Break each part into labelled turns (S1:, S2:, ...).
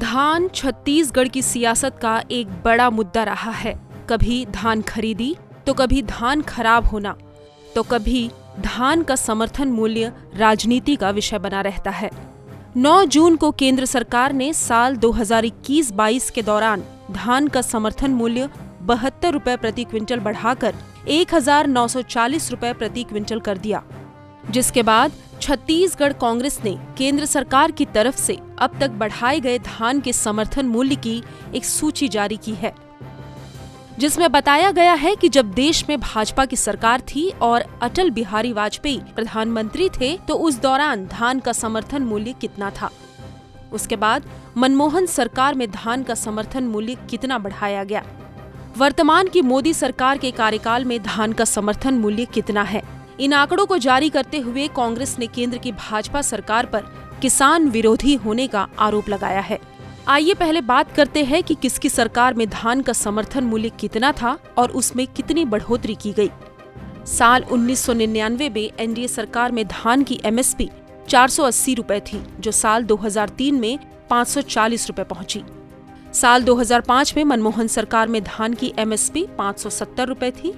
S1: धान छत्तीसगढ़ की सियासत का एक बड़ा मुद्दा रहा है। कभी धान खरीदी तो कभी धान खराब होना तो कभी धान का समर्थन मूल्य राजनीति का विषय बना रहता है। 9 जून को केंद्र सरकार ने साल 2021-22 के दौरान धान का समर्थन मूल्य 72 रुपए प्रति क्विंटल बढ़ाकर 1940 रुपए प्रति क्विंटल कर दिया, जिसके बाद छत्तीसगढ़ कांग्रेस ने केंद्र सरकार की तरफ से अब तक बढ़ाए गए धान के समर्थन मूल्य की एक सूची जारी की है, जिसमें बताया गया है कि जब देश में भाजपा की सरकार थी और अटल बिहारी वाजपेयी प्रधानमंत्री थे तो उस दौरान धान का समर्थन मूल्य कितना था। उसके बाद मनमोहन सरकार में धान का समर्थन मूल्य कितना बढ़ाया गया। वर्तमान की मोदी सरकार के कार्यकाल में धान का समर्थन मूल्य कितना है। इन आंकड़ों को जारी करते हुए कांग्रेस ने केंद्र की भाजपा सरकार पर किसान विरोधी होने का आरोप लगाया है। आइए पहले बात करते हैं कि किसकी सरकार में धान का समर्थन मूल्य कितना था और उसमें कितनी बढ़ोतरी की गई। साल 1999 में एनडीए सरकार में धान की एमएसपी 480 रुपए थी, जो साल 2003 में 540 रुपए पहुंची। साल 2005 में मनमोहन सरकार में धान की एमएसपी 570 रुपए थी।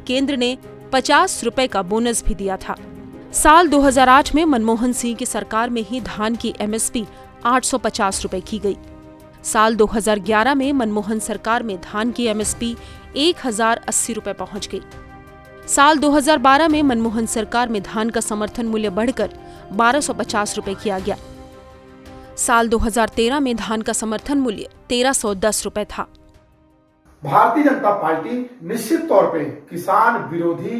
S1: केंद्र ने 50 रुपए का बोनस भी दिया था। साल 2008 में मनमोहन सिंह की सरकार में ही धान की एमएसपी 850 रुपए की गई। साल 2011 में मनमोहन सरकार में धान की एमएसपी 1080 रुपए पहुंच गई। साल 2012 में मनमोहन सरकार में धान का समर्थन मूल्य बढ़कर 1250 रुपए किया गया। साल 2013 में धान का समर्थन मूल्य 1310 रुपए था।
S2: भारतीय जनता पार्टी निश्चित तौर पे किसान विरोधी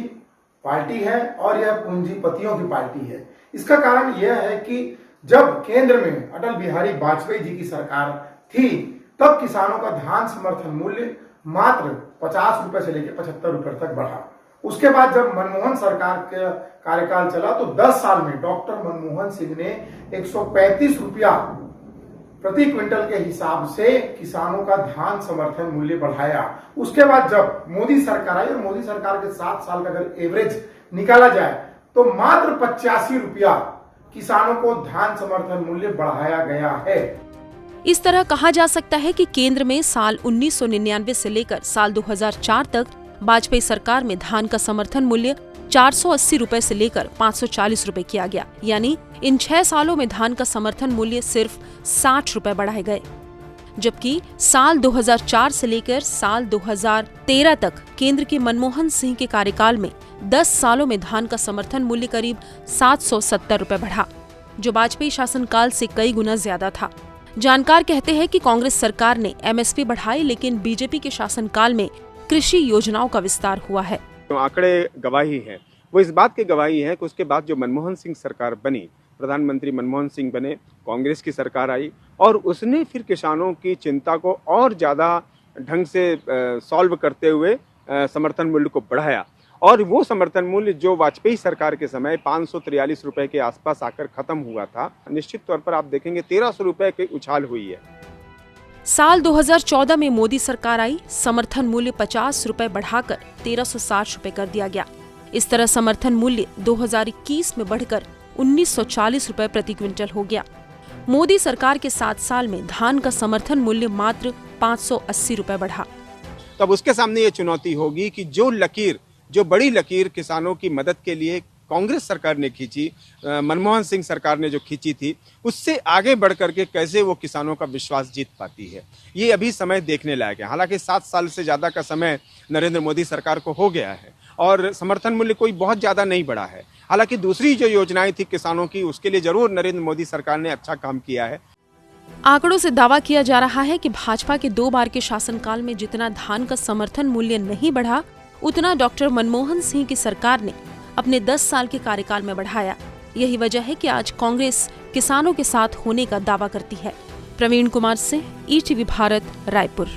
S2: पार्टी है और यह पूंजीपतियों की पार्टी है। इसका कारण यह है कि जब केंद्र में अटल बिहारी वाजपेयी जी की सरकार थी तब किसानों का धान समर्थन मूल्य मात्र 50 रुपए से लेकर 75 रुपए तक बढ़ा। उसके बाद जब मनमोहन सरकार का कार्यकाल चला तो 10 साल में डॉक्टर मनमोहन सिंह ने 135 रुपया प्रति क्विंटल के हिसाब से किसानों का धान समर्थन मूल्य बढ़ाया। उसके बाद जब मोदी सरकार आई और मोदी सरकार के 7 साल का अगर एवरेज निकाला जाए तो मात्र 85 रुपया किसानों को धान समर्थन मूल्य बढ़ाया गया है।
S1: इस तरह कहा जा सकता है कि केंद्र में साल 1999 से लेकर साल 2004 तक वाजपेयी सरकार में धान का समर्थन मूल्य 480 रुपए से लेकर 540 रुपए किया गया, यानी इन 6 सालों में धान का समर्थन मूल्य सिर्फ 60 रुपए बढ़ाए गए। जबकि साल 2004 से लेकर साल 2013 तक केंद्र के मनमोहन सिंह के कार्यकाल में 10 सालों में धान का समर्थन मूल्य करीब 770 रुपए बढ़ा, जो वाजपेयी शासनकाल से कई गुना ज्यादा था। जानकार कहते हैं कि कांग्रेस सरकार ने एमएसपी बढ़ाई, लेकिन बीजेपी के शासनकाल में कृषि योजनाओं का विस्तार हुआ है।
S3: तो आंकड़े गवाही है, वो इस बात की गवाही है कि उसके बाद जो मनमोहन सिंह सरकार बनी, प्रधानमंत्री मनमोहन सिंह बने, कांग्रेस की सरकार आई और उसने फिर किसानों की चिंता को और ज़्यादा ढंग से सॉल्व करते हुए समर्थन मूल्य को बढ़ाया। और वो समर्थन मूल्य जो वाजपेयी सरकार के समय 543 रुपए के आसपास आकर खत्म हुआ था, निश्चित तौर पर आप देखेंगे 1300 रुपए की उछाल हुई है।
S1: साल 2014 में मोदी सरकार आई, समर्थन मूल्य 50 रुपए बढ़ाकर 1360 रुपए कर दिया गया। इस तरह समर्थन मूल्य 2021 में बढ़कर 1940 रुपए प्रति क्विंटल हो गया। मोदी सरकार के 7 साल में धान का समर्थन मूल्य मात्र 580 रुपए बढ़ा।
S3: तब उसके सामने ये चुनौती होगी कि जो बड़ी लकीर किसानों की मदद के लिए कांग्रेस सरकार ने खींची, मनमोहन सिंह सरकार ने जो खींची थी, उससे आगे बढ़ करके कैसे वो किसानों का विश्वास जीत पाती है, ये अभी समय देखने लायक है। हालांकि 7 साल से ज़्यादा का समय नरेंद्र मोदी सरकार को हो गया है और समर्थन मूल्य कोई बहुत ज़्यादा नहीं बढ़ा है। हालांकि दूसरी जो योजनाएं थी किसानों की, उसके लिए जरूर नरेंद्र मोदी सरकार ने अच्छा काम किया है।
S1: आंकड़ों से दावा किया जा रहा है कि भाजपा के 2 बार के शासनकाल में जितना धान का समर्थन मूल्य नहीं बढ़ा, उतना डॉक्टर मनमोहन सिंह की सरकार ने अपने 10 साल के कार्यकाल में बढ़ाया। यही वजह है कि आज कांग्रेस किसानों के साथ होने का दावा करती है। प्रवीण कुमार सिंह, ईटीवी भारत, रायपुर।